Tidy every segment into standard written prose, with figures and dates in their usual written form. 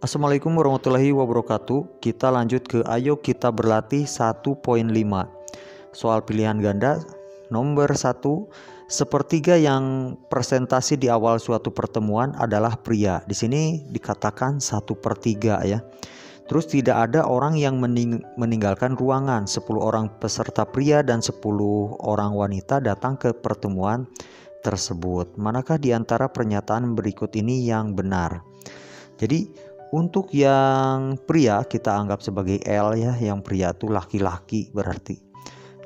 Assalamualaikum warahmatullahi wabarakatuh. Kita lanjut ke Ayo Kita Berlatih 1.5. Soal pilihan ganda nomor 1. Sepertiga yang presentasi di awal suatu pertemuan adalah pria. Di sini dikatakan 1/3 ya. Terus tidak ada orang yang meninggalkan ruangan. 10 orang peserta pria dan 10 orang wanita datang ke pertemuan tersebut. Manakah di antara pernyataan berikut ini yang benar? Jadi untuk yang pria kita anggap sebagai L ya, yang pria itu laki-laki, berarti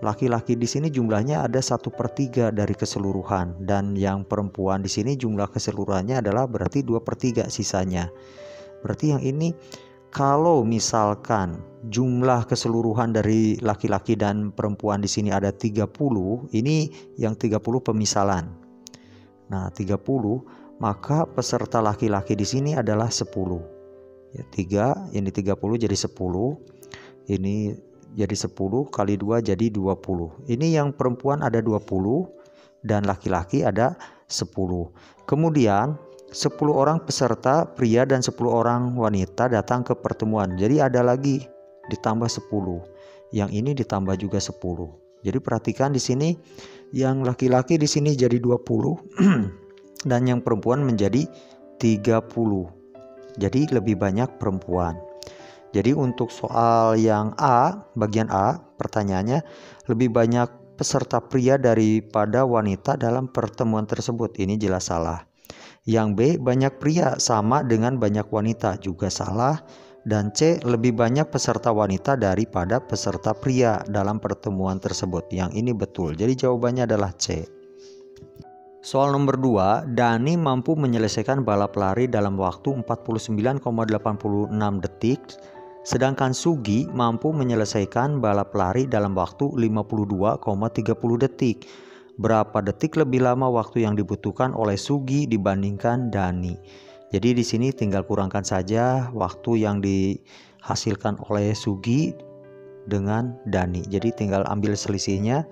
laki-laki di sini jumlahnya ada 1/3 dari keseluruhan, dan yang perempuan di sini jumlah keseluruhannya adalah berarti 2/3 sisanya. Berarti yang ini kalau misalkan jumlah keseluruhan dari laki-laki dan perempuan di sini ada 30, ini yang 30 pemisalan. Nah, 30, maka peserta laki-laki di sini adalah 10. Ya, 3, ini 30 jadi 10. Ini jadi 10 kali 2 jadi 20. Ini yang perempuan ada 20 dan laki-laki ada 10. Kemudian 10 orang peserta pria dan 10 orang wanita datang ke pertemuan. Jadi ada lagi ditambah 10. Yang ini ditambah juga 10. Jadi perhatikan di sini yang laki-laki di sini jadi 20 dan yang perempuan menjadi 30. Jadi lebih banyak perempuan. Jadi untuk soal yang A, bagian A, pertanyaannya lebih banyak peserta pria daripada wanita dalam pertemuan tersebut. Ini jelas salah. Yang B, banyak pria sama dengan banyak wanita, juga salah. Dan C, lebih banyak peserta wanita daripada peserta pria dalam pertemuan tersebut. Yang ini betul. Jadi jawabannya adalah C. Soal nomor 2, Dani mampu menyelesaikan balap lari dalam waktu 49,86 detik, sedangkan Sugi mampu menyelesaikan balap lari dalam waktu 52,30 detik. Berapa detik lebih lama waktu yang dibutuhkan oleh Sugi dibandingkan Dani? Jadi di sini tinggal kurangkan saja waktu yang dihasilkan oleh Sugi dengan Dani. Jadi tinggal ambil selisihnya.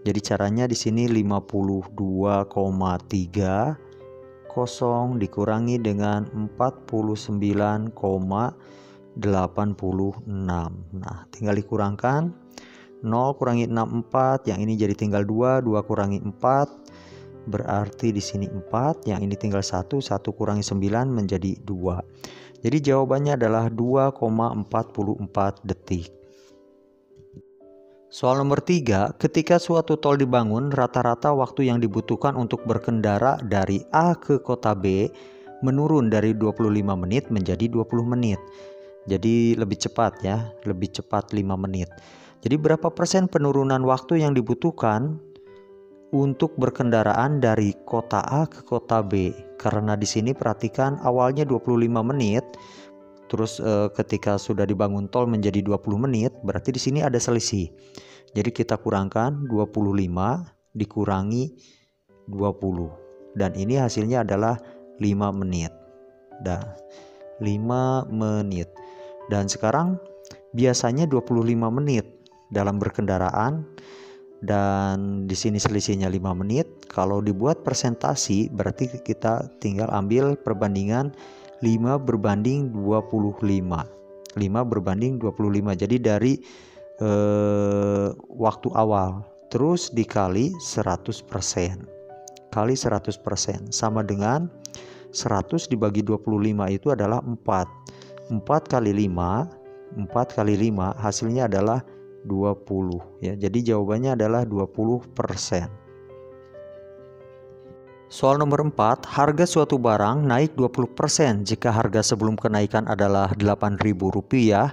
Jadi caranya di sini 52,30 dikurangi dengan 49,86. Nah, tinggal dikurangkan. 0 kurangi 6 4, yang ini jadi tinggal 2, 2 kurangi 4 berarti di sini 4, yang ini tinggal 1, 1 kurangi 9 menjadi 2. Jadi jawabannya adalah 2,44 detik. Soal nomor 3, ketika suatu tol dibangun, rata-rata waktu yang dibutuhkan untuk berkendara dari A ke kota B menurun dari 25 menit menjadi 20 menit. Jadi lebih cepat ya, lebih cepat 5 menit. Jadi berapa persen penurunan waktu yang dibutuhkan untuk berkendaraan dari kota A ke kota B? Karena di sini perhatikan awalnya 25 menit. Terus ketika sudah dibangun tol menjadi 20 menit, berarti di sini ada selisih. Jadi kita kurangkan 25 dikurangi 20. Dan ini hasilnya adalah 5 menit. Dah, 5 menit. Dan sekarang biasanya 25 menit dalam berkendaraan, dan di sini selisihnya 5 menit. Kalau dibuat presentasi berarti kita tinggal ambil perbandingan 5 berbanding 25. 5 berbanding 25. Jadi dari waktu awal terus dikali 100%. Kali 100% sama dengan 100 dibagi 25 itu adalah 4. 4 kali 5, 4 kali 5 hasilnya adalah 20 ya. Jadi jawabannya adalah 20%. Soal nomor 4, harga suatu barang naik 20% jika harga sebelum kenaikan adalah Rp8.000,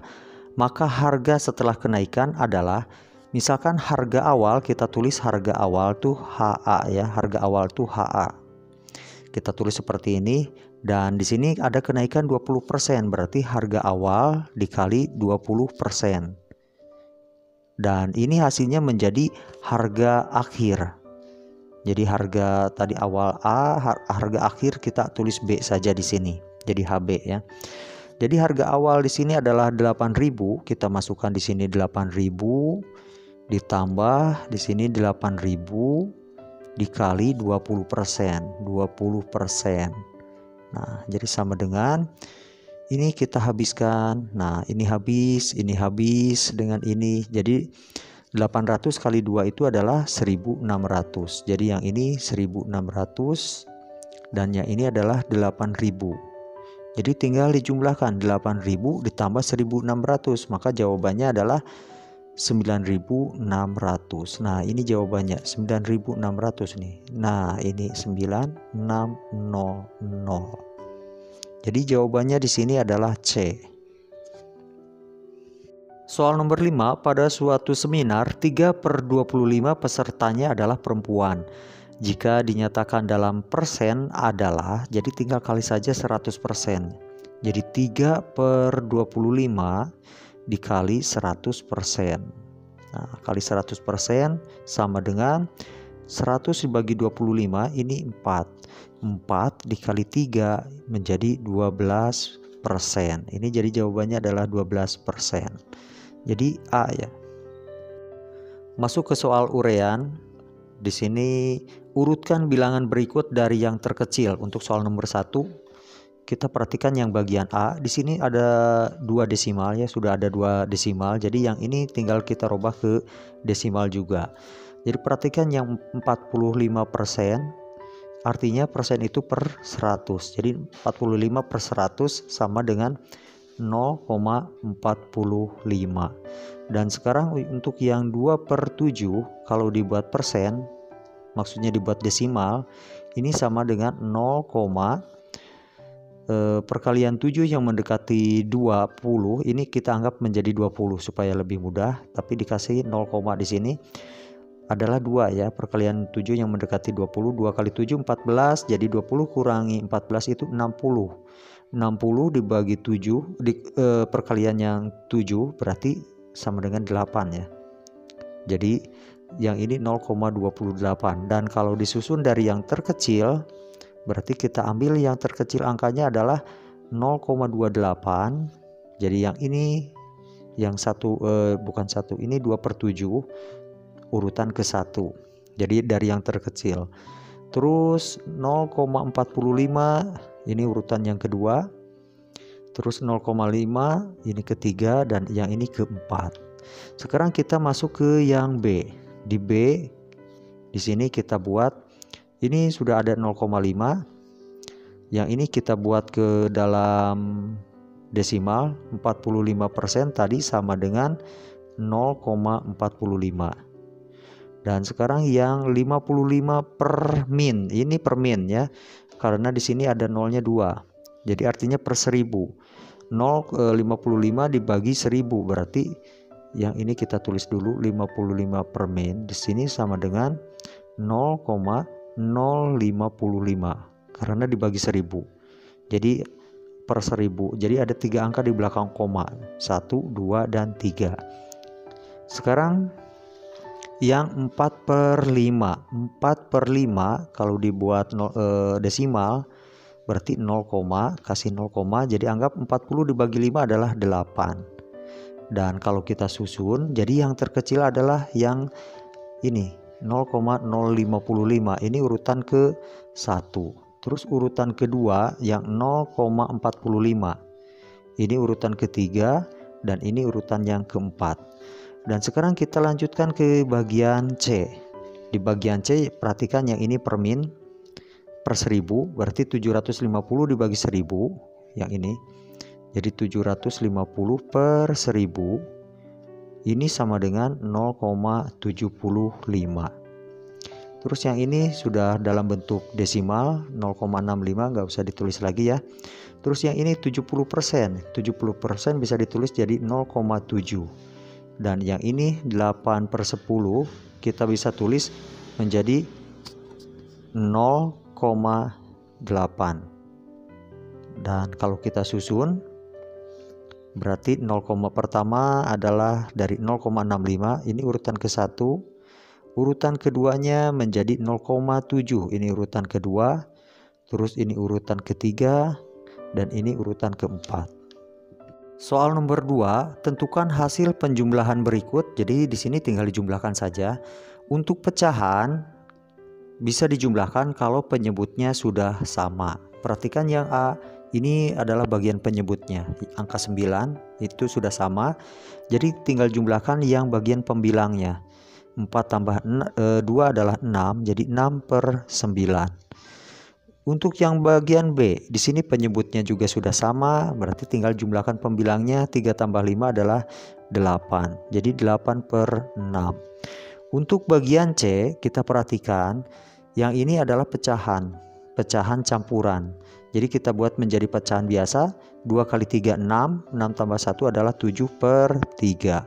maka harga setelah kenaikan adalah, misalkan harga awal, kita tulis harga awal tuh HA ya, harga awal tuh HA. Kita tulis seperti ini, dan di sini ada kenaikan 20%, berarti harga awal dikali 20%. Dan ini hasilnya menjadi harga akhir. Jadi harga tadi awal A, harga akhir kita tulis B saja di sini. Jadi HB ya. Jadi harga awal di sini adalah 8.000, kita masukkan di sini 8.000 ditambah di sini 8.000 dikali 20%. 20%. Nah, jadi sama dengan ini kita habiskan. Nah, ini habis dengan ini. Jadi 800 kali 2 itu adalah 1600. Jadi yang ini 1600 dan yang ini adalah 8000. Jadi tinggal dijumlahkan 8000 ditambah 1600, maka jawabannya adalah 9600. Nah, ini jawabannya 9600 nih. Nah, ini 9600. Jadi jawabannya di sini adalah C. Soal nomor 5, pada suatu seminar 3/25 pesertanya adalah perempuan. Jika dinyatakan dalam persen adalah, jadi tinggal kali saja 100%. Jadi 3/25 dikali 100%. Nah, kali 100% sama dengan 100 dibagi 25, ini 4. 4 dikali 3 menjadi 12%. Ini jadi jawabannya adalah 12%. Jadi A ya. Masuk ke soal uraian. Di sini urutkan bilangan berikut dari yang terkecil. Untuk soal nomor 1, kita perhatikan yang bagian A. Di sini ada 2 desimal ya, sudah ada 2 desimal. Jadi yang ini tinggal kita rubah ke desimal juga. Jadi perhatikan yang 45%, artinya persen itu per 100. Jadi 45 per 100 sama dengan 0,45. Dan sekarang untuk yang 2/7, kalau dibuat persen, maksudnya dibuat desimal, ini sama dengan 0, perkalian 7 yang mendekati 20, ini kita anggap menjadi 20 supaya lebih mudah, tapi dikasih 0, di sini adalah 2 ya. Perkalian 7 yang mendekati 20, 2 kali 7 14, jadi 20 kurangi 14 itu 60. 60 dibagi 7 perkalian yang 7 berarti sama dengan 8 ya. Jadi yang ini 0,28, dan kalau disusun dari yang terkecil berarti kita ambil yang terkecil angkanya adalah 0,28. Jadi yang ini yang ini 2/7 urutan ke 1. Jadi dari yang terkecil. Terus 0,45 ini urutan yang kedua. Terus 0,5 ini ketiga, dan yang ini keempat. Sekarang kita masuk ke yang B. Di B di sini kita buat, ini sudah ada 0,5. Yang ini kita buat ke dalam desimal. 45% tadi sama dengan 0,45. Dan sekarang yang 55 per min, ini per min ya, karena di sini ada nolnya 2. Jadi artinya per 1000. 0,55 dibagi 1000 berarti yang ini kita tulis dulu 55 per min. Di sini sama dengan 0,055 karena dibagi 1000. Jadi per 1000. Jadi ada 3 angka di belakang koma. 1, 2, dan 3. Sekarang yang 4/5. 4/5 kalau dibuat desimal berarti 0, kasih 0, jadi anggap 40 dibagi 5 adalah 8. Dan kalau kita susun, jadi yang terkecil adalah yang ini 0,055. Ini urutan ke 1. Terus urutan kedua yang 0,45. Ini urutan ketiga, dan ini urutan yang keempat. Dan sekarang kita lanjutkan ke bagian C. Di bagian C perhatikan yang ini per min per 1000, berarti 750 dibagi 1000 yang ini. Jadi 750 per 1000 ini sama dengan 0,75. Terus yang ini sudah dalam bentuk desimal 0,65, nggak usah ditulis lagi ya. Terus yang ini 70%. 70% bisa ditulis jadi 0,7. Dan yang ini 8/10 kita bisa tulis menjadi 0,8. Dan kalau kita susun berarti 0, pertama adalah dari 0,65, ini urutan ke 1. Urutan keduanya menjadi 0,7, ini urutan kedua. Terus ini urutan ketiga, dan ini urutan keempat. Soal nomor 2, tentukan hasil penjumlahan berikut. Jadi di sini tinggal dijumlahkan saja. Untuk pecahan bisa dijumlahkan kalau penyebutnya sudah sama. Perhatikan yang A, Ini adalah bagian penyebutnya. Angka 9 itu sudah sama. Jadi tinggal jumlahkan yang bagian pembilangnya. 4 tambah 2 adalah 6, jadi 6 per 9. Untuk yang bagian B, di sini penyebutnya juga sudah sama, berarti tinggal jumlahkan pembilangnya. 3 tambah 5 adalah 8, jadi 8 per 6. Untuk bagian C, kita perhatikan, yang ini adalah pecahan campuran. Jadi kita buat menjadi pecahan biasa. 2 kali 3 6, 6 tambah 1 adalah 7 per 3,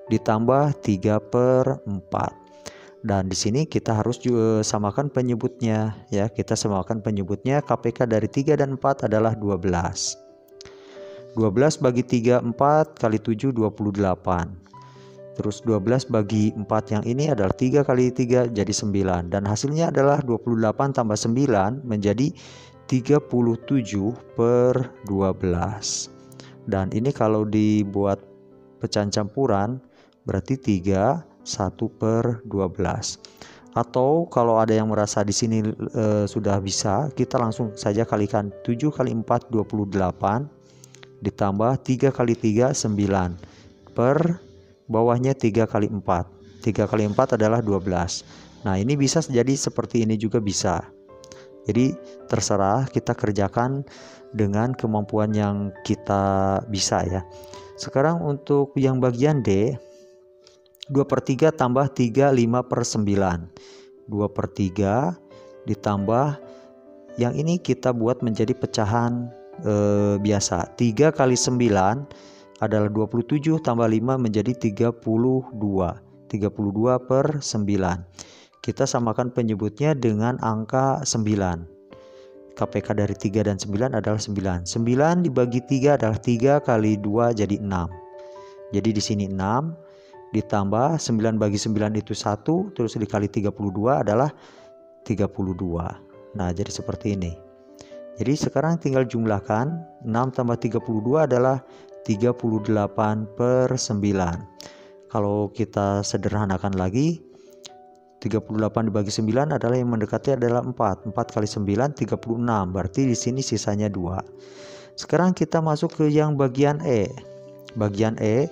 ditambah 3 per 4. Dan di sini kita harus juga samakan penyebutnya ya. Kita samakan penyebutnya. KPK dari 3 dan 4 adalah 12. 12 bagi 3 4 kali 7 28. Terus 12 bagi 4 yang ini adalah 3 kali 3 jadi 9, dan hasilnya adalah 28 tambah 9 menjadi 37 per 12. Dan ini kalau dibuat pecahan campuran berarti 3 1 per 12. Atau kalau ada yang merasa di sini sudah bisa, kita langsung saja kalikan 7 kali 4 28 ditambah 3 kali 3 9 per bawahnya 3 kali 4. 3 kali 4 adalah 12. Nah, ini bisa jadi seperti ini juga bisa. Jadi terserah, kita kerjakan dengan kemampuan yang kita bisa ya. Sekarang untuk yang bagian D, 2 per 3 tambah 3 5 per 9. 2 per 3 ditambah yang ini kita buat menjadi pecahan biasa. 3 kali 9 adalah 27 tambah 5 menjadi 32. 32 per 9. Kita samakan penyebutnya dengan angka 9. KPK dari 3 dan 9 adalah 9. 9 dibagi 3 adalah 3 kali 2 jadi 6. Jadi di sini 6 ditambah 9 bagi 9 itu 1, terus dikali 32 adalah 32. Nah, jadi seperti ini. Jadi sekarang tinggal jumlahkan. 6 tambah 32 adalah 38 per 9. Kalau kita sederhanakan lagi, 38 dibagi 9 adalah yang mendekati adalah 4. 4 kali 9 36. Berarti di sini sisanya 2. Sekarang kita masuk ke yang bagian E. Bagian E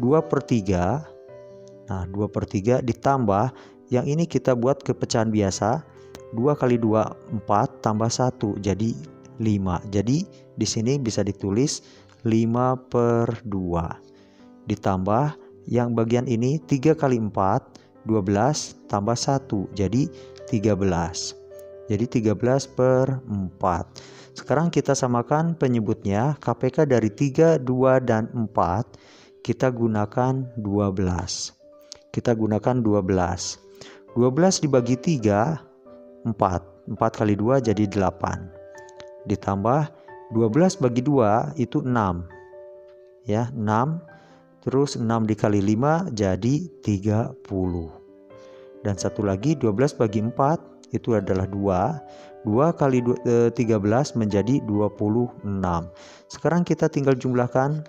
2 per 3. Nah, 2 per 3 ditambah yang ini kita buat ke pecahan biasa. 2 kali 2 4 tambah 1 jadi 5. Jadi di sini bisa ditulis 5 per 2. Ditambah yang bagian ini 3 kali 4 12 tambah 1 jadi 13. Jadi 13 per 4. Sekarang kita samakan penyebutnya. KPK dari 3, 2, dan 4 kita gunakan 12. Kita gunakan 12. 12 dibagi 3 4. 4 kali 2 jadi 8. Ditambah 12 bagi 2 itu 6. Ya, 6. Terus 6 dikali 5 jadi 30. Dan satu lagi 12 bagi 4 itu adalah 2. 2 kali 13 menjadi 26. Sekarang kita tinggal jumlahkan.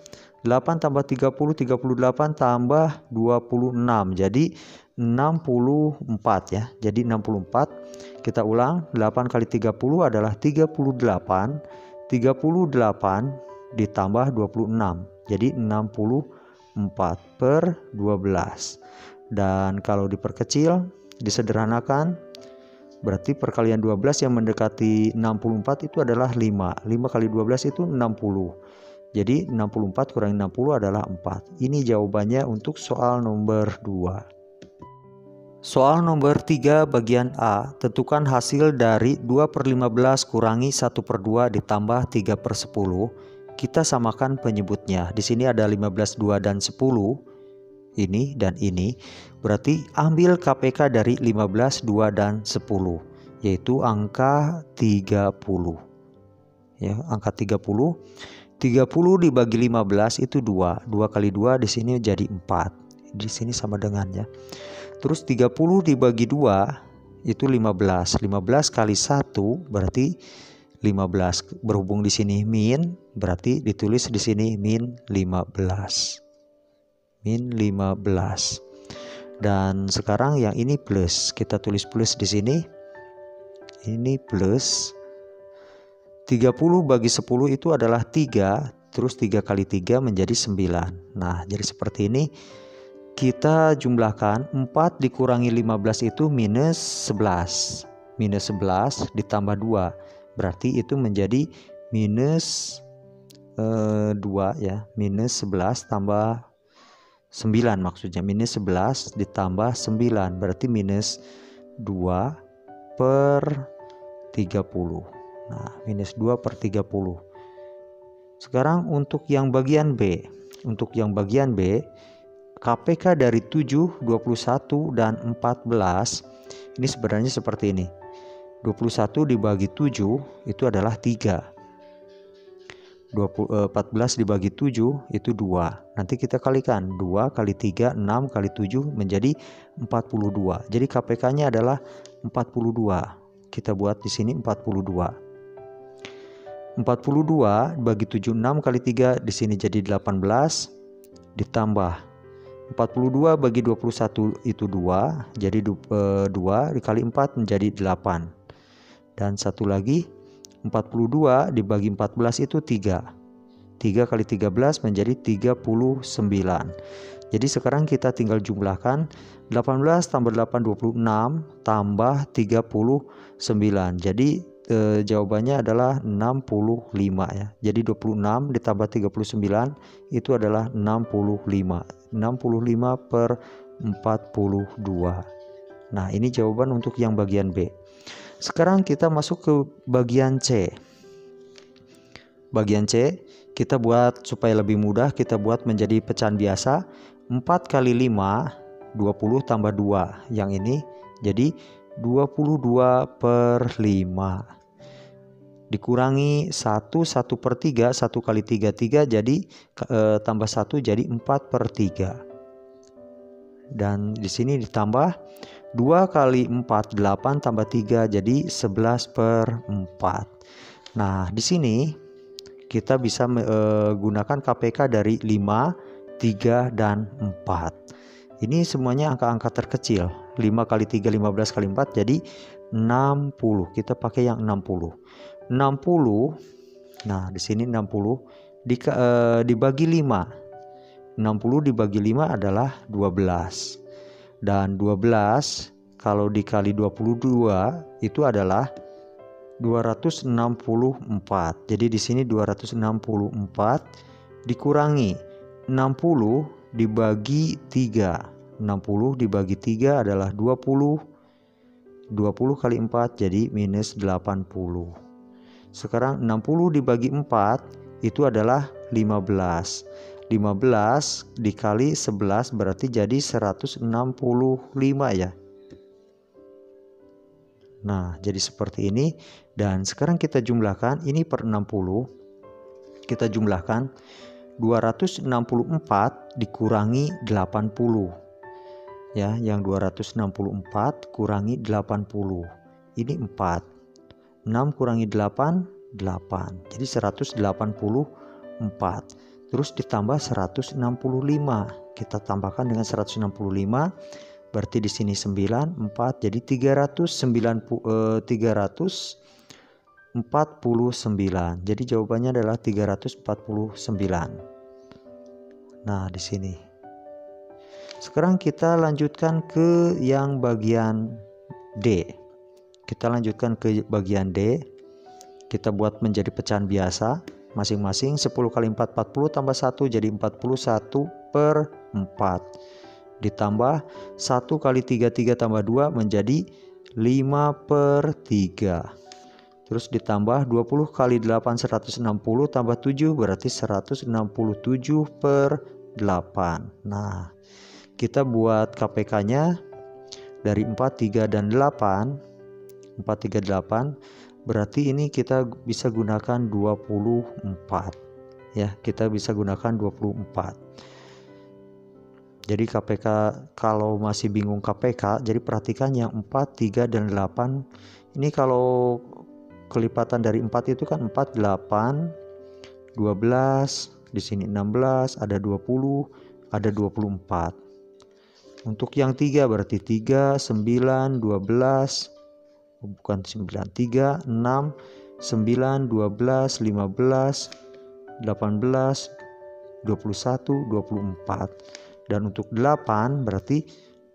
8 tambah 30, 38 tambah 26. Jadi 64 ya. Jadi 64. Kita ulang. 8 kali 30 adalah 38. 38 ditambah 26. Jadi 64 per 12. Dan kalau diperkecil, disederhanakan, berarti perkalian 12 yang mendekati 64 itu adalah 5. 5 kali 12 itu 60. Jadi 64 kurangi 60 adalah 4. Ini jawabannya untuk soal nomor 2. Soal nomor 3 bagian A. Tentukan hasil dari 2 per 15 kurangi 1 per 2 ditambah 3 per 10. Kita samakan penyebutnya. Di sini ada 15, 2, dan 10. Ini dan ini. Berarti ambil KPK dari 15, 2, dan 10. Yaitu angka 30. Ya, angka 30. 30 dibagi 15 itu 2. 2 kali 2 di sini jadi 4. Di sini sama dengannya. Terus 30 dibagi 2 itu 15. 15 kali 1 berarti 15. Berhubung di sini min, berarti ditulis di sini min 15. Min 15. Dan sekarang yang ini plus. Kita tulis plus di sini. Ini plus. 30 bagi 10 itu adalah 3, terus 3 kali 3 menjadi 9. Nah, jadi seperti ini. Kita jumlahkan 4 dikurangi 15 itu minus 11. Minus 11 ditambah 2. Berarti itu menjadi minus 2 ya. Minus 11 tambah 9 maksudnya. Minus 11 ditambah 9. Berarti minus 2 per 30. Nah, minus 2 per 30. Sekarang untuk yang bagian B. Untuk yang bagian B, KPK dari 7, 21, dan 14 ini sebenarnya seperti ini. 21 dibagi 7 itu adalah 3. 14 dibagi 7 itu 2. Nanti kita kalikan 2 kali 3, 6 kali 7 menjadi 42. Jadi KPK-nya adalah 42. Kita buat di sini 42. 42 bagi 7, 6 kali 3 di sini jadi 18 ditambah 42 bagi 21 itu 2, jadi 2 dikali 4 menjadi 8. Dan satu lagi 42 dibagi 14 itu 3. 3 kali 13 menjadi 39. Jadi sekarang kita tinggal jumlahkan 18 tambah 8 26 tambah 39. Jadi jawabannya adalah 65 ya. Jadi 26 ditambah 39 itu adalah 65. 65 per 42. Nah, ini jawaban untuk yang bagian B. Sekarang kita masuk ke bagian C. Bagian C kita buat supaya lebih mudah, kita buat menjadi pecahan biasa. 4 kali 5 20 tambah 2 yang ini jadi 22 per 5 dikurangi 1 per 3, 1 kali 3 3 jadi tambah 1 jadi 4 per 3. Dan di sini ditambah 2 kali 4 8 tambah 3 jadi 11 per 4. Nah, di sini kita bisa gunakan KPK dari 5, 3, dan 4. Ini semuanya angka-angka terkecil. 5 kali 3 15 kali 4 jadi 60. Kita pakai yang 60. 60. Nah, di sini 60 dibagi 5. 60 dibagi 5 adalah 12. Dan 12 kalau dikali 22 itu adalah 264. Jadi di sini 264 dikurangi 60 dibagi 3. 60 dibagi 3 adalah 20. 20 kali 4 jadi minus 80. Sekarang 60 dibagi 4 itu adalah 15. 15 dikali 11 berarti jadi 165 ya. Nah, jadi seperti ini. Dan sekarang kita jumlahkan ini per 60. Kita jumlahkan 264 dikurangi 80. Ya, yang 264 kurangi 80. Ini 4. 6 kurangi 8, 8. Jadi 184. Terus ditambah 165. Kita tambahkan dengan 165. Berarti di sini 9, 4 jadi 349. Jadi jawabannya adalah 349. Nah, di sini. Sekarang kita lanjutkan ke yang bagian D. Kita lanjutkan ke bagian D. Kita buat menjadi pecahan biasa. Masing-masing 10 kali 4 40 tambah 1 jadi 41 per 4. Ditambah 1 kali 3 3 tambah 2 menjadi 5 per 3. Terus ditambah 20 kali 8 160 tambah 7 berarti 167 per 8. Nah, kita buat KPK-nya dari 4, 3, dan 8. 4, 3, 8 berarti ini kita bisa gunakan 24. Ya, kita bisa gunakan 24. Jadi KPK kalau masih bingung KPK, jadi perhatikan yang 4, 3, dan 8. Ini kalau kelipatan dari 4 itu kan 4, 8, 12, di sini 16, ada 20, ada 24. Untuk yang 3 berarti 3, 9, 12, bukan 9, 3, 6, 9, 12, 15, 18, 21, 24. Dan untuk 8 berarti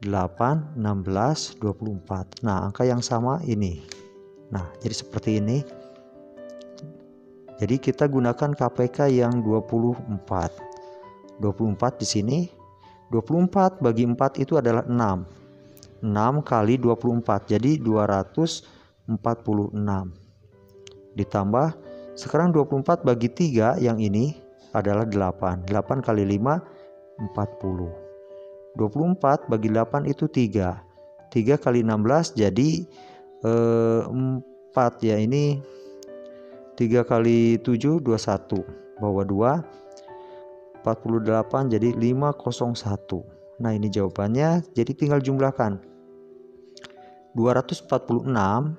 8, 16, 24. Nah, angka yang sama ini. Nah, jadi seperti ini. Jadi kita gunakan KPK yang 24. 24 di sini. 24 bagi 4 itu adalah 6. 6 kali 24 jadi 246. Ditambah sekarang 24 bagi 3 yang ini adalah 8. 8 kali 5 40. 24 bagi 8 itu 3. 3 kali 16 jadi 4 ya, ini 3 kali 7 21. Bawah 2 48 jadi 501. Nah, ini jawabannya, jadi tinggal jumlahkan. 246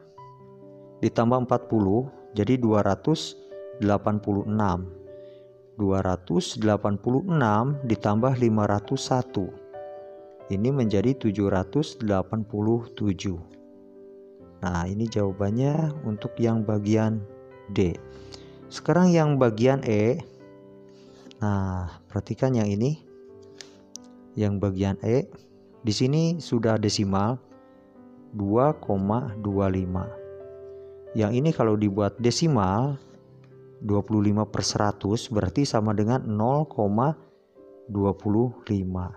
ditambah 40 jadi 286. 286 ditambah 501. Ini menjadi 787. Nah, ini jawabannya untuk yang bagian D. Sekarang yang bagian E. Nah, perhatikan yang ini. Yang bagian E. Di sini sudah desimal 2,25. Yang ini kalau dibuat desimal 25/100 berarti sama dengan 0,25.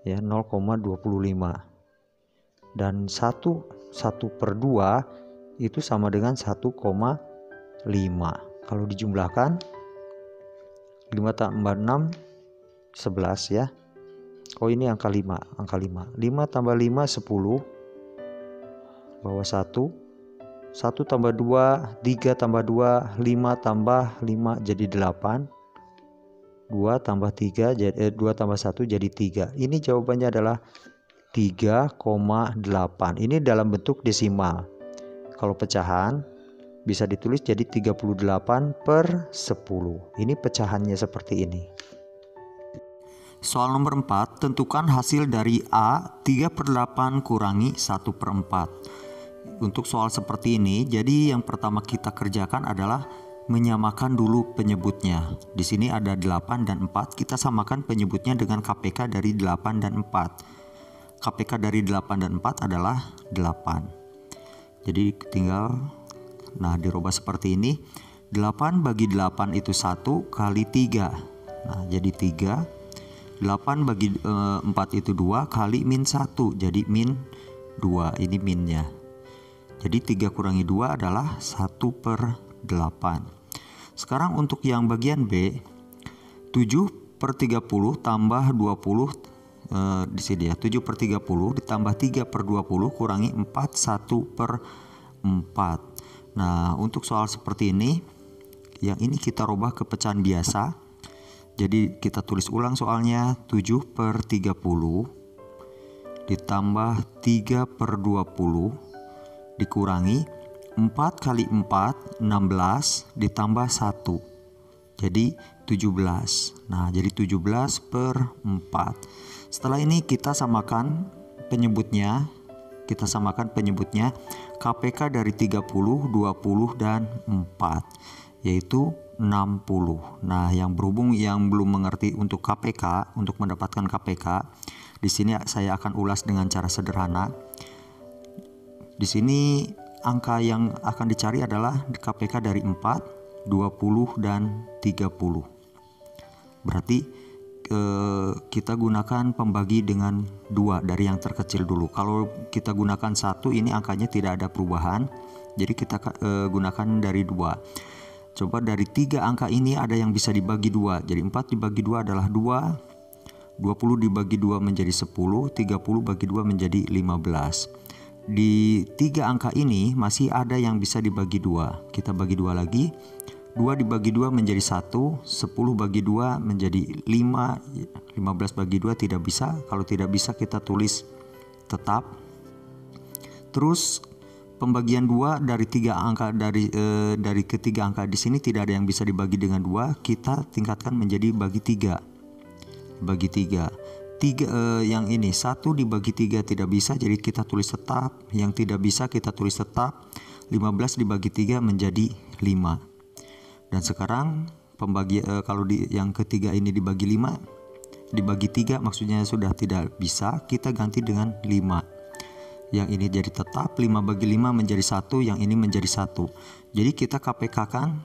Ya, 0,25. Dan 1/2 itu sama dengan 1,5. Kalau dijumlahkan 5 tambah 6 11 ya. Oh, ini angka 5, angka 5. 5 tambah 5 10. Bawah 1. 1 tambah 2, 3 tambah 2, 5 tambah 5 jadi 8. 2 tambah 3 jadi 2 tambah 1 jadi 3. Ini jawabannya adalah 3,8. Ini dalam bentuk desimal. Kalau pecahan bisa ditulis jadi 38/10. Ini pecahannya seperti ini. Soal nomor 4, tentukan hasil dari A 3/8 kurangi 1/4. Untuk soal seperti ini, jadi yang pertama kita kerjakan adalah menyamakan dulu penyebutnya. Di sini ada 8 dan 4, kita samakan penyebutnya dengan KPK dari 8 dan 4. KPK dari 8 dan 4 adalah 8. Jadi tinggal dirubah seperti ini. 8 bagi 8 itu 1 kali 3. Nah, jadi 3. 8 bagi 4 itu 2 kali min 1. Jadi min 2. Ini minnya. Jadi 3 kurangi 2 adalah 1/8. Sekarang untuk yang bagian B, 7/30 tambah 20 di sini ya. 7/30 ditambah 3/20 kurangi 4 1/4. Nah, untuk soal seperti ini, yang ini kita rubah ke pecahan biasa. Jadi kita tulis ulang soalnya. 7/30 ditambah 3/20 dikurangi 4 kali 4 16 ditambah 1 jadi 17. Nah, jadi 17/4. Setelah ini kita samakan penyebutnya. KPK dari 30, 20 dan 4 yaitu 60. Nah, yang berhubung yang belum mengerti untuk KPK, untuk mendapatkan KPK, di sini saya akan ulas dengan cara sederhana. Di sini angka yang akan dicari adalah KPK dari 4, 20 dan 30. Berarti kita gunakan pembagi dengan 2 dari yang terkecil dulu. Kalau kita gunakan 1, ini angkanya tidak ada perubahan. Jadi kita gunakan dari 2. Coba dari 3 angka ini ada yang bisa dibagi 2. Jadi 4 dibagi 2 adalah 2. 20 dibagi 2 menjadi 10. 30 bagi 2 menjadi 15. Di 3 angka ini masih ada yang bisa dibagi 2. Kita bagi 2 lagi. 2 dibagi 2 menjadi 1. 10 bagi 2 menjadi 5. 15 bagi 2 tidak bisa. Kalau tidak bisa kita tulis tetap. Terus pembagian 2 dari 3 angka dari ketiga angka di sini tidak ada yang bisa dibagi dengan 2. Kita tingkatkan menjadi bagi 3. Bagi 3. Yang ini 1 dibagi 3 tidak bisa, jadi kita tulis tetap. Yang tidak bisa kita tulis tetap. 15 dibagi 3 menjadi 5. Dan sekarang kalau yang ketiga ini dibagi 5, dibagi 3 maksudnya sudah tidak bisa, kita ganti dengan 5. Yang ini jadi tetap, 5 bagi 5 menjadi 1, yang ini menjadi 1. Jadi kita KPK kan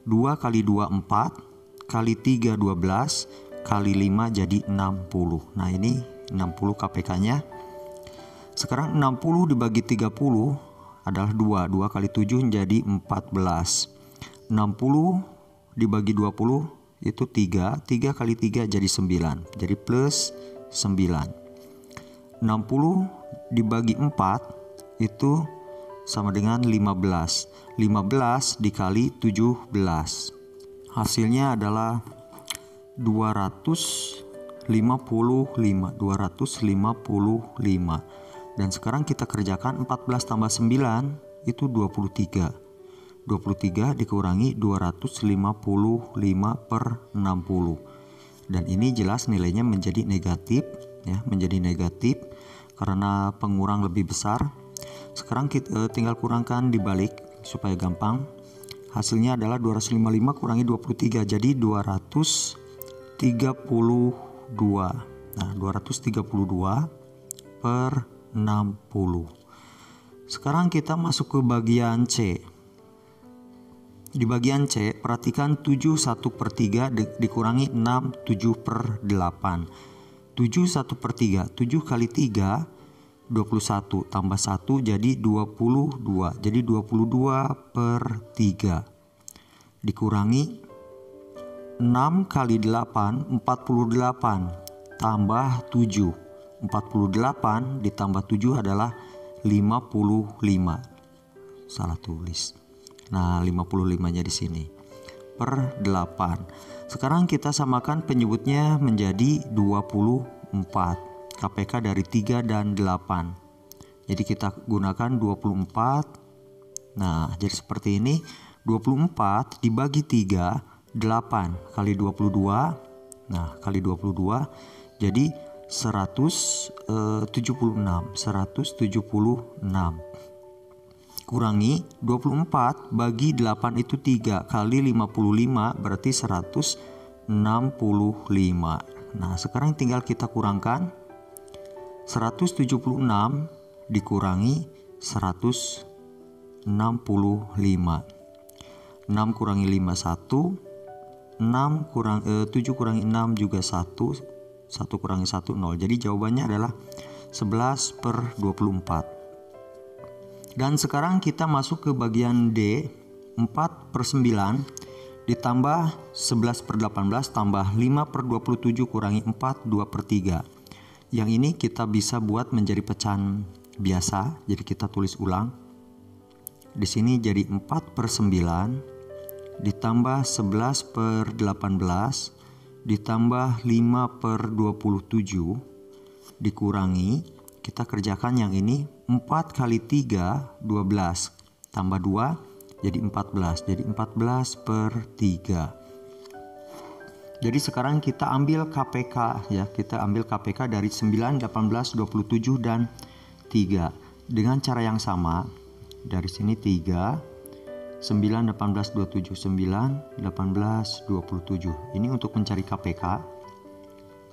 2 kali 2 4, kali 3 12, kali 5 jadi 60. Nah ini 60 KPK-nya. Sekarang 60 dibagi 30 adalah 2. 2 kali 7 jadi 14. 60 dibagi 20 itu 3. 3 kali 3 jadi 9. Jadi plus 9. 60 dibagi 4 itu sama dengan 15. 15 dikali 17. Hasilnya adalah 255. Dan sekarang kita kerjakan 14 tambah 9 itu 23. 23 dikurangi 255 per 60. Dan ini jelas nilainya menjadi negatif ya, menjadi negatif karena pengurang lebih besar. Sekarang kita tinggal kurangkan dibalik supaya gampang. Hasilnya adalah 255 kurangi 23 jadi 232. Nah, 232 per 60. Sekarang kita masuk ke bagian C. Di bagian C, perhatikan 7 1 per 3 dikurangi 6 7 per 8. 7 1 per 3, 7 kali 3 21 tambah 1 jadi 22. Jadi 22 per 3 dikurangi 6 kali 8 48 tambah 7. 48 ditambah 7 adalah 55. Salah tulis. Nah, 55-nya di sini per 8. Sekarang kita samakan penyebutnya menjadi 24. KPK dari 3 dan 8. Jadi kita gunakan 24. Nah, jadi seperti ini. 24 dibagi 3, 8 kali 22. Nah, kali 22 jadi 176. Kurangi 24 bagi 8 itu 3 kali 55 berarti 165. Nah, sekarang tinggal kita kurangkan 176 dikurangi 165. 6 kurangi 5 1. 7 kurangi 6 juga 1. 1 kurangi 1 0. Jadi jawabannya adalah 11 per 24. Dan sekarang kita masuk ke bagian D. 4 per 9 ditambah 11 per 18 tambah 5 per 27 kurangi 4 2 per 3. Yang ini kita bisa buat menjadi pecahan biasa. Jadi kita tulis ulang. Di sini jadi 4 per 9 ditambah 11 per 18 ditambah 5 per 27 dikurangi, kita kerjakan yang ini 4 kali 3 12 tambah 2 jadi 14. Jadi 14 per 3. Jadi sekarang kita ambil KPK ya, kita ambil KPK dari 9, 18, 27 dan 3 dengan cara yang sama. Dari sini 3 9, 18, 27 9, 18, 27. Ini untuk mencari KPK.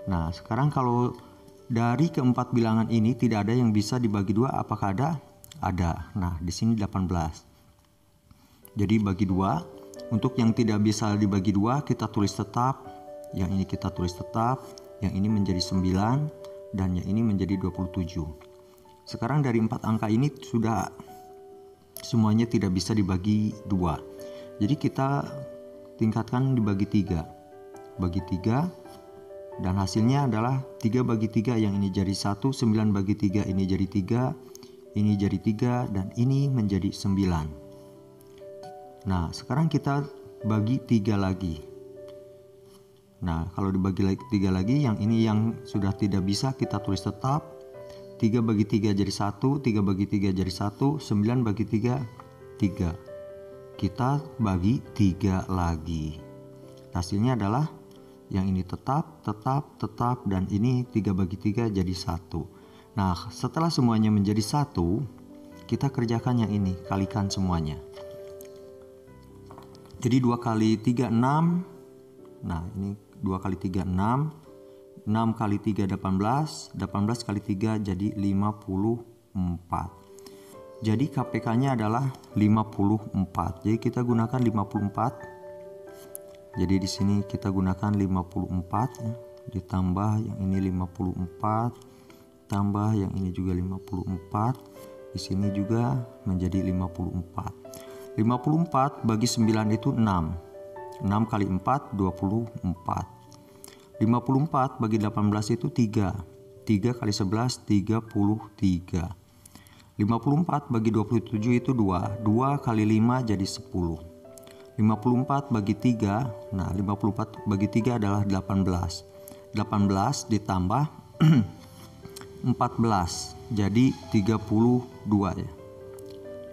Nah, sekarang kalau dari keempat bilangan ini tidak ada yang bisa dibagi 2, apakah ada? Ada. Nah, di sini 18. Jadi bagi 2. Untuk yang tidak bisa dibagi 2 kita tulis tetap. Yang ini kita tulis tetap. Yang ini menjadi 9 dan yang ini menjadi 27. Sekarang dari 4 angka ini sudah semuanya tidak bisa dibagi 2. Jadi kita tingkatkan dibagi 3. Bagi 3 dan hasilnya adalah 3 bagi 3, yang ini jadi 1, 9 bagi 3 ini jadi 3, ini jadi 3 dan ini menjadi 9. Nah, sekarang kita bagi 3 lagi. Nah, kalau dibagi 3 lagi, yang ini yang sudah tidak bisa kita tulis tetap. 3 bagi 3 jadi 1, 3 bagi 3 jadi 1, 9 bagi 3, 3. Kita bagi 3 lagi. Hasilnya adalah yang ini tetap, dan ini 3 bagi 3 jadi 1. Nah, setelah semuanya menjadi 1, kita kerjakan yang ini, kalikan semuanya. Jadi 2 kali 3 6. Nah, ini 2 kali 3 6. 6 kali 3 18. 18 kali 3 jadi 54. Jadi KPK-nya adalah 54. Jadi kita gunakan 54. Jadi di sini kita gunakan 54 ya. Ditambah yang ini 54, tambah yang ini juga 54. Di sini juga menjadi 54. 54 bagi 9 itu 6. 6 kali 4 24. 54 bagi 18 itu 3. 3 kali 11 33. 54 bagi 27 itu 2. 2 kali 5 jadi 10. 54 bagi 3. Nah, 54 bagi 3 adalah 18. 18 ditambah 14 jadi 32 ya.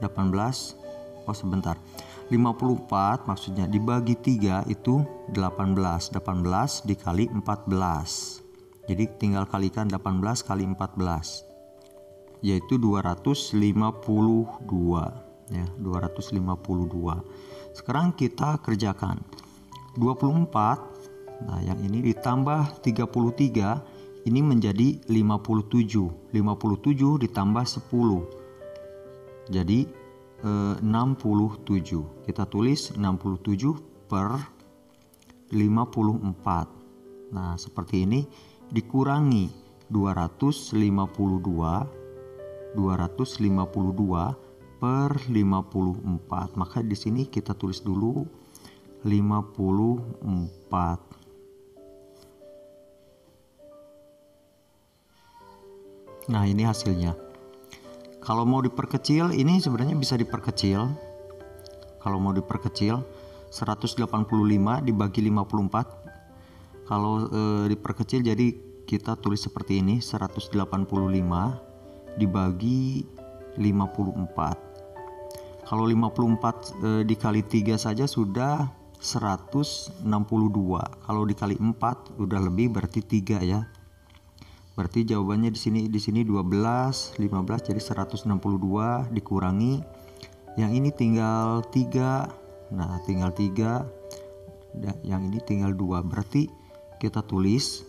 18 sebentar. 54 maksudnya dibagi 3 itu 18. 18 dikali 14. Jadi tinggal kalikan 18 kali 14. Yaitu 252 ya, 252. Sekarang kita kerjakan 24. Nah, yang ini ditambah 33 ini menjadi 57. 57 ditambah 10 jadi 67. Kita tulis 67 per 54. Nah, seperti ini dikurangi 252 per 54. Maka di sini kita tulis dulu 54. Nah, ini hasilnya. Kalau mau diperkecil, ini sebenarnya bisa diperkecil. Kalau mau diperkecil 185 dibagi 54. Kalau diperkecil jadi kita tulis seperti ini, 185 dibagi 54. Kalau 54 dikali 3 saja sudah 162. Kalau dikali 4 udah lebih, berarti 3 ya. Berarti jawabannya di sini 12, 15 jadi 162 dikurangi yang ini tinggal 3. Nah, tinggal 3. Yang ini tinggal 2. Berarti kita tulis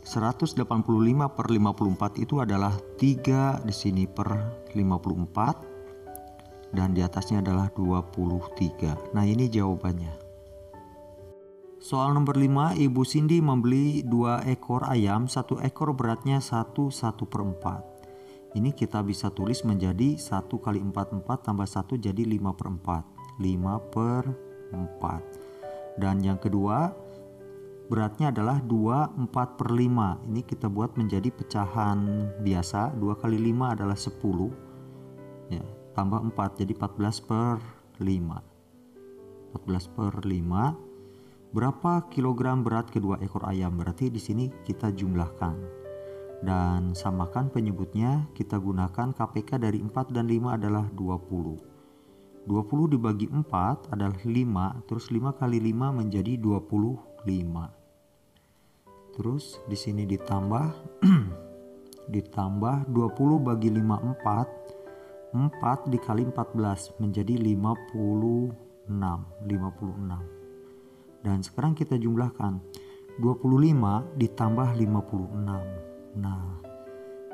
185 per 54 itu adalah 3 di sini per 54 dan di atasnya adalah 23. Nah, ini jawabannya. Soal nomor 5, Ibu Cindy membeli 2 ekor ayam, 1 ekor beratnya 1/4. Ini kita bisa tulis menjadi 1 kali 4 tambah 1 jadi 5/4. 5/4. Dan yang kedua beratnya adalah 2/4/5. Ini kita buat menjadi pecahan biasa. 2 kali 5 adalah 10 ya, tambah 4 jadi 14/5. 14/5. Berapa kilogram berat kedua ekor ayam? Berarti di sini kita jumlahkan dan samakan penyebutnya. Kita gunakan KPK dari 4 dan 5 adalah 20. 20 dibagi 4 adalah 5. Terus 5 kali 5 menjadi 25. Terus di sini ditambah ditambah 20 bagi 5 4. 4 dikali 14 menjadi 56. Dan sekarang kita jumlahkan 25 ditambah 56. Nah,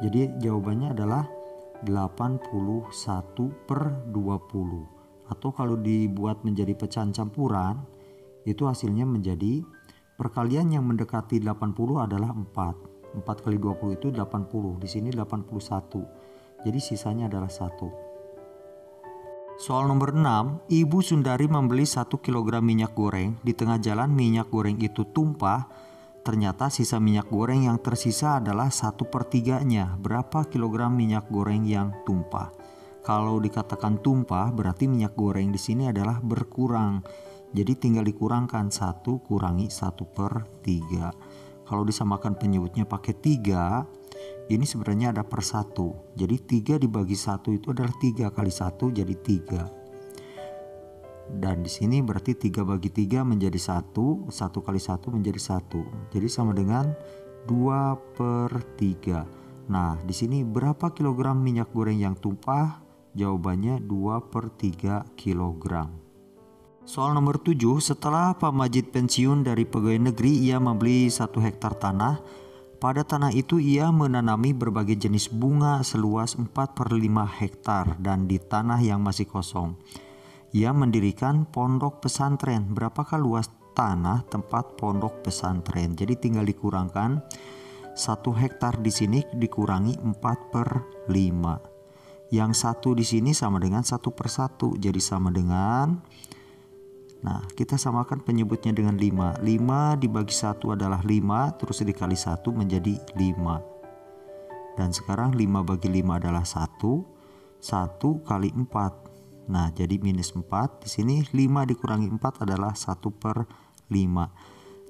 jadi jawabannya adalah 81/20. Atau kalau dibuat menjadi pecahan campuran, itu hasilnya menjadi perkalian yang mendekati 80 adalah 4. 4 kali 20 itu 80. Di sini 81. Jadi sisanya adalah 1. Soal nomor 6, Ibu Sundari membeli 1 kg minyak goreng. Di tengah jalan minyak goreng itu tumpah. Ternyata sisa minyak goreng yang tersisa adalah 1/3-nya. Berapa kilogram minyak goreng yang tumpah? Kalau dikatakan tumpah berarti minyak goreng di sini adalah berkurang. Jadi tinggal dikurangkan 1 kurangi 1/3. Kalau disamakan penyebutnya pakai 3, ini sebenarnya ada per 1. Jadi 3 dibagi 1 itu adalah 3 kali 1 jadi 3. Dan di sini berarti 3 bagi 3 menjadi 1. 1 kali 1 menjadi 1. Jadi sama dengan 2/3. Nah, di sini berapa kilogram minyak goreng yang tumpah? Jawabannya 2/3 kilogram. Soal nomor 7, setelah Pak Majid pensiun dari pegawai negeri, ia membeli 1 hektar tanah. Pada tanah itu ia menanami berbagai jenis bunga seluas 4/5 hektar dan di tanah yang masih kosong ia mendirikan pondok pesantren. Berapakah luas tanah tempat pondok pesantren? Jadi tinggal dikurangkan 1 hektar di sini dikurangi 4/5. Yang 1 di sini sama dengan 1/1. Jadi sama dengan, nah kita samakan penyebutnya dengan 5. 5 dibagi 1 adalah 5, terus dikali 1 menjadi 5. Dan sekarang 5 bagi 5 adalah 1. 1 kali 4. Nah, jadi minus 4. Di sini 5 dikurangi 4 adalah 1/5.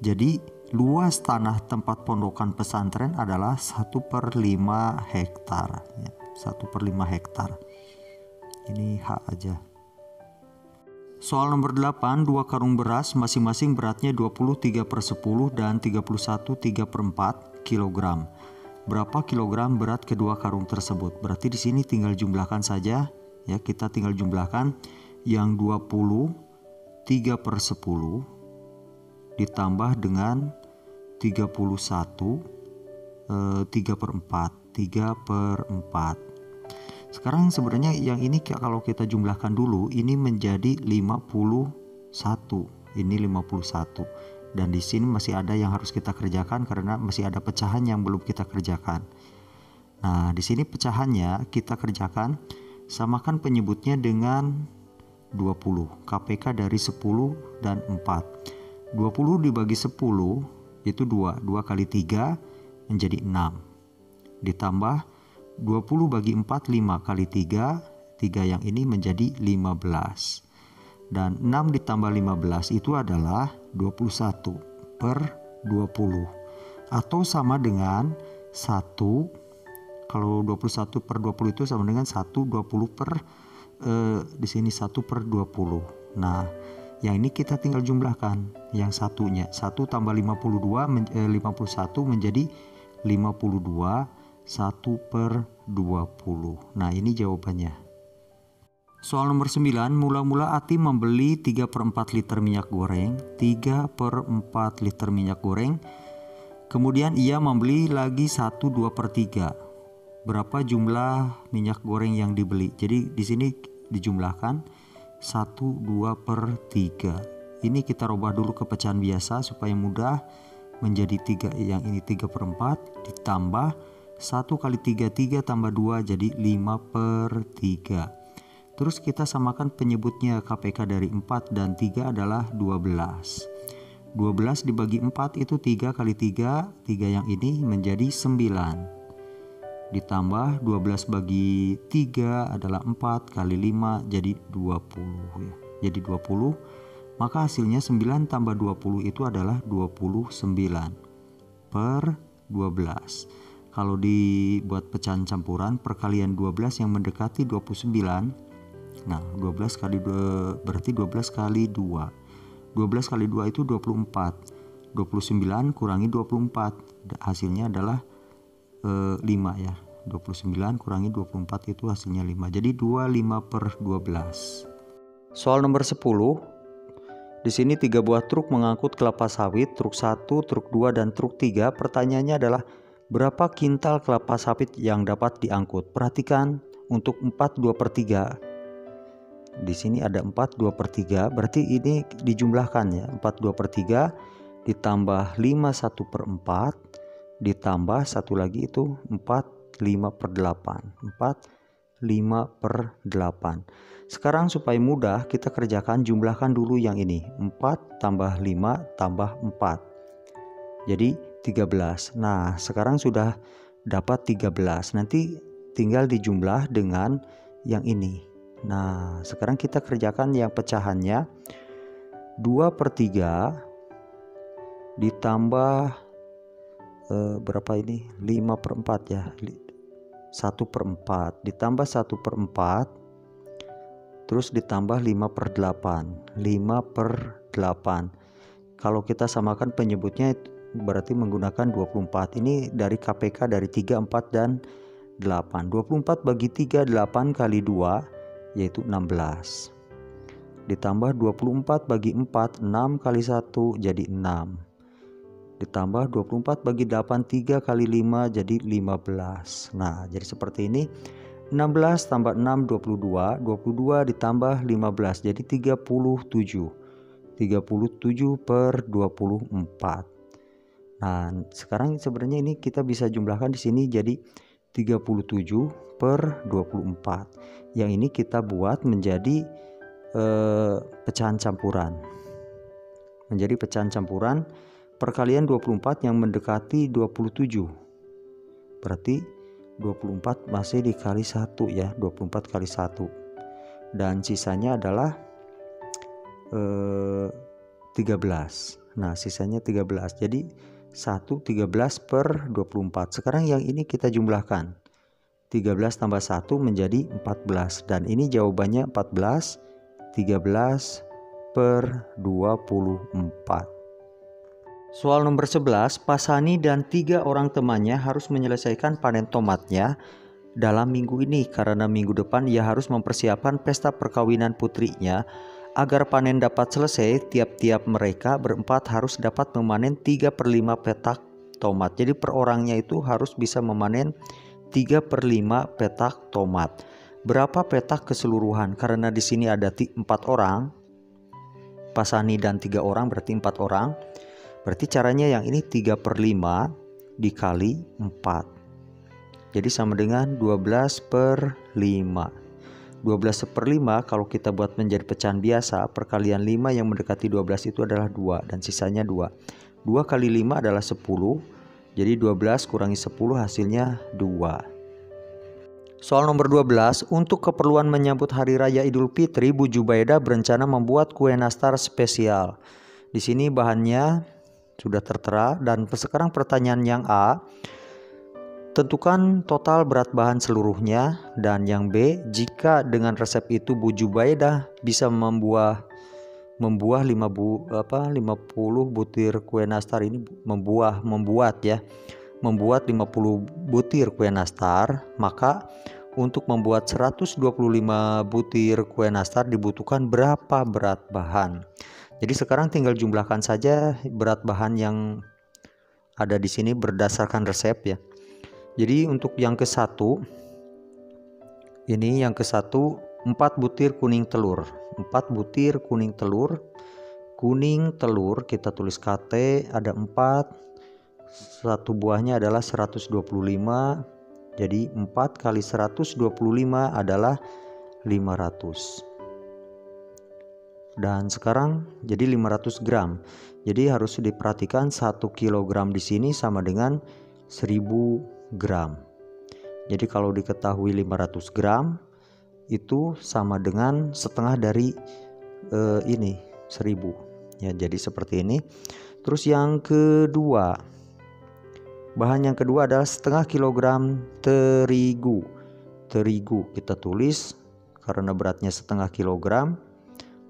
Jadi luas tanah tempat pondokan pesantren adalah 1/5 hektar. 1/5 hektar. Ini H aja. Soal nomor 8, 2 karung beras masing-masing beratnya 23/10 dan 31/3/4 kilogram. Berapa kilogram berat kedua karung tersebut? Berarti di sini tinggal jumlahkan saja. Ya, kita tinggal jumlahkan yang 23/10 ditambah dengan 31 3/4. Sekarang sebenarnya yang ini kalau kita jumlahkan dulu ini menjadi 51. Ini 51. Dan di sini masih ada yang harus kita kerjakan karena masih ada pecahan yang belum kita kerjakan. Nah, di sini pecahannya kita kerjakan. Samakan penyebutnya dengan 20. KPK dari 10 dan 4. 20 dibagi 10 itu 2. 2 kali 3 menjadi 6. Ditambah 20 bagi 4, 5 kali 3. 3 yang ini menjadi 15. Dan 6 ditambah 15 itu adalah 21/20. Atau sama dengan 1. Kalau 21/20 itu sama dengan 1/20 di sini 1/20. Nah, yang ini kita tinggal jumlahkan yang satunya. 1 tambah 51 menjadi 52, 1/20. Nah, ini jawabannya. Soal nomor 9, mula-mula Ati membeli 3/4 liter minyak goreng. 3/4 liter minyak goreng. Kemudian ia membeli lagi 1/2/3. Berapa jumlah minyak goreng yang dibeli? Jadi di sini dijumlahkan 1/2/3. Ini kita rubah dulu ke pecahan biasa supaya mudah. Menjadi 3, yang ini 3/4 ditambah 1 kali 3, 3 tambah 2 jadi 5/3. Terus kita samakan penyebutnya. KPK dari 4 dan 3 adalah 12. 12 dibagi 4 itu 3 kali 3. 3 yang ini menjadi 9. Ditambah 12 bagi 3 adalah 4 kali 5 jadi 20 ya. Jadi 20. Maka hasilnya 9 tambah 20 itu adalah 29/12. Kalau dibuat pecahan campuran, perkalian 12 yang mendekati 29. Nah, 12 kali 2 berarti 12 kali 2. 12 kali 2 itu 24. 29 kurangi 24. Hasilnya adalah 5 ya. 29 kurangi 24 itu hasilnya 5. Jadi 25/12. Soal nomor 10. Di sini 3 buah truk mengangkut kelapa sawit, truk 1, truk 2 dan truk 3. Pertanyaannya adalah berapa kintal kelapa sawit yang dapat diangkut? Perhatikan untuk 4/2/3. Di sini ada 4/2/3, berarti ini dijumlahkan ya. 4/2/3 ditambah 5 1/4 ditambah satu lagi itu 4/5/8. 4/5/8. Sekarang supaya mudah kita kerjakan, jumlahkan dulu yang ini. 4 tambah 5 tambah 4. Jadi 13. Nah, sekarang sudah dapat 13. Nanti tinggal dijumlah dengan yang ini. Nah, sekarang kita kerjakan yang pecahannya. 2/3 ditambah berapa ini? 5/4 ya. 1/4 ditambah 1/4 terus ditambah 5/8. 5/8. Kalau kita samakan penyebutnya berarti menggunakan 24. Ini dari KPK dari 3, 4 dan 8. 24 bagi 3 8 kali 2 yaitu 16. Ditambah 24 bagi 4, 6 kali 1 jadi 6. Ditambah 24 bagi 8, 3 kali 5 jadi 15. Nah, jadi seperti ini. 16 tambah 6, 22. 22 ditambah 15 jadi 37. 37 per 24. Nah, sekarang sebenarnya ini kita bisa jumlahkan di sini jadi 37 per 24. Yang ini kita buat menjadi pecahan campuran. Menjadi pecahan campuran perkalian 24 yang mendekati 27. Berarti 24 masih dikali 1 ya, 24 kali 1. Dan sisanya adalah 13. Nah, sisanya 13. Jadi 13 per 24. Sekarang yang ini kita jumlahkan. 13 tambah 1 menjadi 14. Dan ini jawabannya 14. 13 per 24. Soal nomor 11, Pasani dan 3 orang temannya harus menyelesaikan panen tomatnya dalam minggu ini karena minggu depan ia harus mempersiapkan pesta perkawinan putrinya. Agar panen dapat selesai, tiap-tiap mereka berempat harus dapat memanen 3/5 petak tomat. Jadi per orangnya itu harus bisa memanen 3/5 petak tomat. Berapa petak keseluruhan? Karena di sini ada 4 orang, Pasani dan 3 orang berarti 4 orang. Berarti caranya yang ini 3/5 dikali 4. Jadi sama dengan 12/5. 12/5 kalau kita buat menjadi pecahan biasa, perkalian 5 yang mendekati 12 itu adalah 2 dan sisanya 2. 2 kali 5 adalah 10. Jadi 12 kurangi 10 hasilnya 2. Soal nomor 12, untuk keperluan menyambut Hari Raya Idul Fitri, Bu Jubaida berencana membuat kue nastar spesial. Di sini bahannya sudah tertera dan sekarang pertanyaan yang A, tentukan total berat bahan seluruhnya, dan yang B, jika dengan resep itu Bu Jubaida bisa membuat 50 butir kue nastar ini, membuat 50 butir kue nastar, maka untuk membuat 125 butir kue nastar dibutuhkan berapa berat bahan? Jadi sekarang tinggal jumlahkan saja berat bahan yang ada di sini berdasarkan resep ya. Jadi untuk yang ke-1 ini 4 butir kuning telur. 4 butir kuning telur. Kuning telur kita tulis KT ada 4. Satu buahnya adalah 125. Jadi 4 kali 125 adalah 500. Dan sekarang jadi 500 gram. Jadi harus diperhatikan 1 kilogram di sini sama dengan 1000 gram. Jadi kalau diketahui 500 gram itu sama dengan setengah dari 1000 ya. Jadi seperti ini. Terus yang kedua, bahan yang kedua adalah setengah kilogram terigu. Terigu kita tulis karena beratnya setengah kilogram.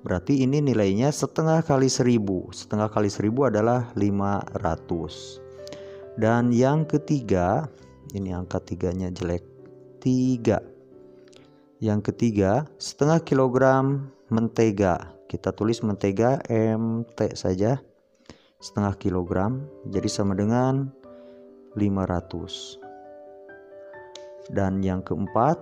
Berarti ini nilainya setengah kali 1000. Setengah kali 1000 adalah 500. Dan yang ketiga, ini angka 3-nya jelek. 3. Yang ketiga, setengah kilogram mentega. Kita tulis mentega MT saja. Setengah kilogram. Jadi sama dengan 500. Dan yang keempat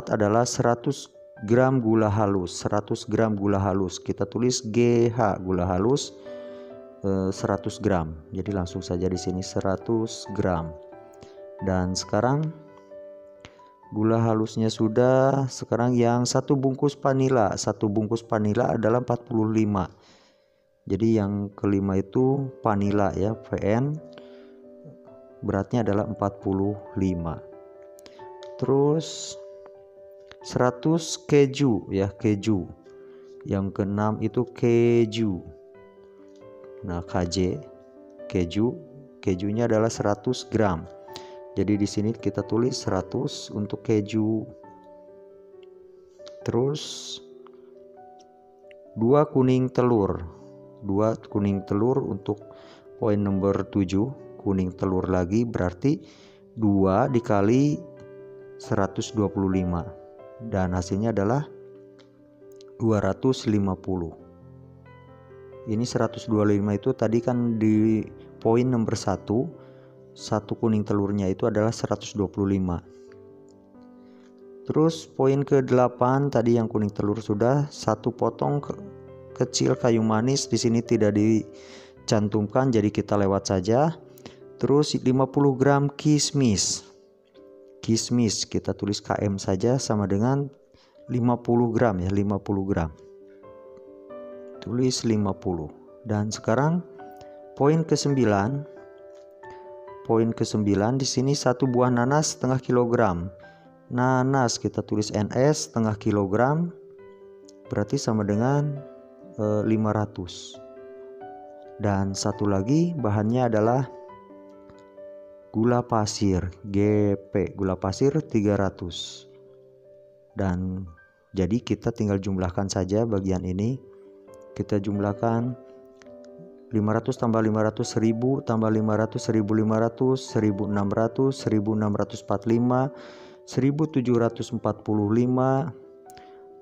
adalah 100 gram gula halus. 100 gram gula halus. Kita tulis GH gula halus 100 gram. Jadi langsung saja di sini 100 gram. Dan sekarang gula halusnya sudah. Sekarang yang 1 bungkus vanila. 1 bungkus vanila adalah 45. Jadi yang kelima itu vanila ya, VN. Beratnya adalah 45. Terus 100 keju ya, keju. Yang keenam itu keju. Nah, KJ keju, kejunya adalah 100 gram. Jadi di sini kita tulis 100 untuk keju. Terus 2 kuning telur. 2 kuning telur untuk poin nomor 7. Kuning telur lagi berarti 2 dikali 125. dan hasilnya adalah 250. Ini 125 itu tadi kan di poin nomor 1, satu kuning telurnya itu adalah 125. Terus poin ke-8 tadi yang kuning telur sudah, satu potong kecil kayu manis di sini tidak dicantumkan jadi kita lewat saja. Terus 50 gram kismis. Kismis kita tulis KM saja sama dengan 50 gram ya, 50 gram. Tulis 50. Dan sekarang poin ke-9. Poin ke-9 di sini satu buah nanas setengah kilogram. Nanas kita tulis NS setengah kilogram, berarti sama dengan 500. Dan satu lagi bahannya adalah gula pasir GP, gula pasir 300. Dan jadi kita tinggal jumlahkan saja bagian ini. Kita jumlahkan 500 tambah 500 1000 tambah 500 1500 1600 1645 1745,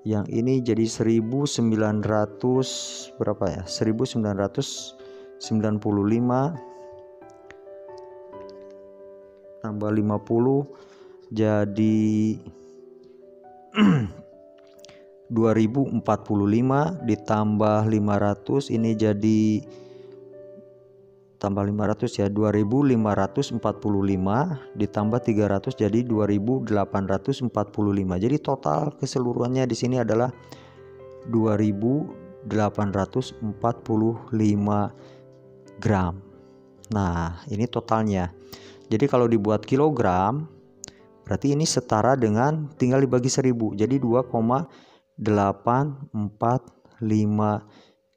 yang ini jadi 1900 berapa ya, 1995 tambah 50 jadi 2045 ditambah 500 ini jadi tambah 500 ya 2545 ditambah 300 jadi 2845. Jadi total keseluruhannya di sini adalah 2845 gram. Nah, ini totalnya. Jadi kalau dibuat kilogram berarti ini setara dengan tinggal dibagi 1000. Jadi 2,845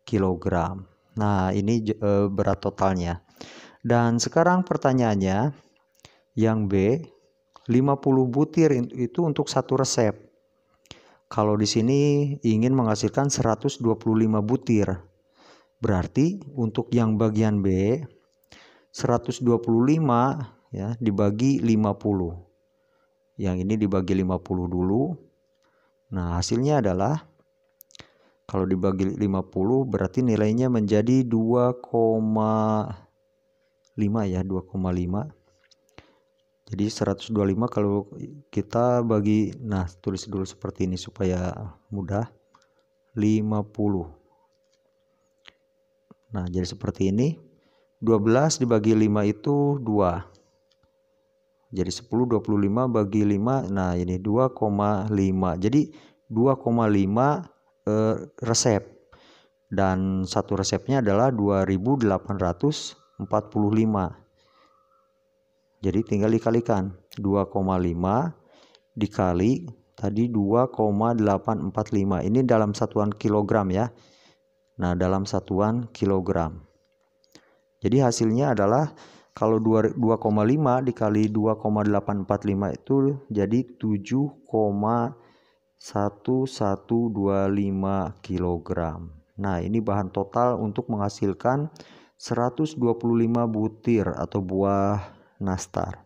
kilogram. Nah, ini berat totalnya. Dan sekarang pertanyaannya yang B, 50 butir itu untuk satu resep. Kalau di sini ingin menghasilkan 125 butir. Berarti untuk yang bagian B 125 ya dibagi 50. Yang ini dibagi 50 dulu. Nah, hasilnya adalah kalau dibagi 50 berarti nilainya menjadi 2,5 ya, 2,5. Jadi 125 kalau kita bagi, nah tulis dulu seperti ini supaya mudah, 50. Nah, jadi seperti ini. 12 dibagi 5 itu 2. Jadi 10 25 bagi 5, nah ini 2,5. Jadi 2,5 resep, dan satu resepnya adalah 2845. Jadi tinggal dikalikan 2,5 dikali tadi 2,845. Ini dalam satuan kilogram ya. Nah, dalam satuan kilogram. Jadi hasilnya adalah kalau 2,5 dikali 2,845 itu jadi 7,1125 kilogram. Nah, ini bahan total untuk menghasilkan 125 butir atau buah nastar.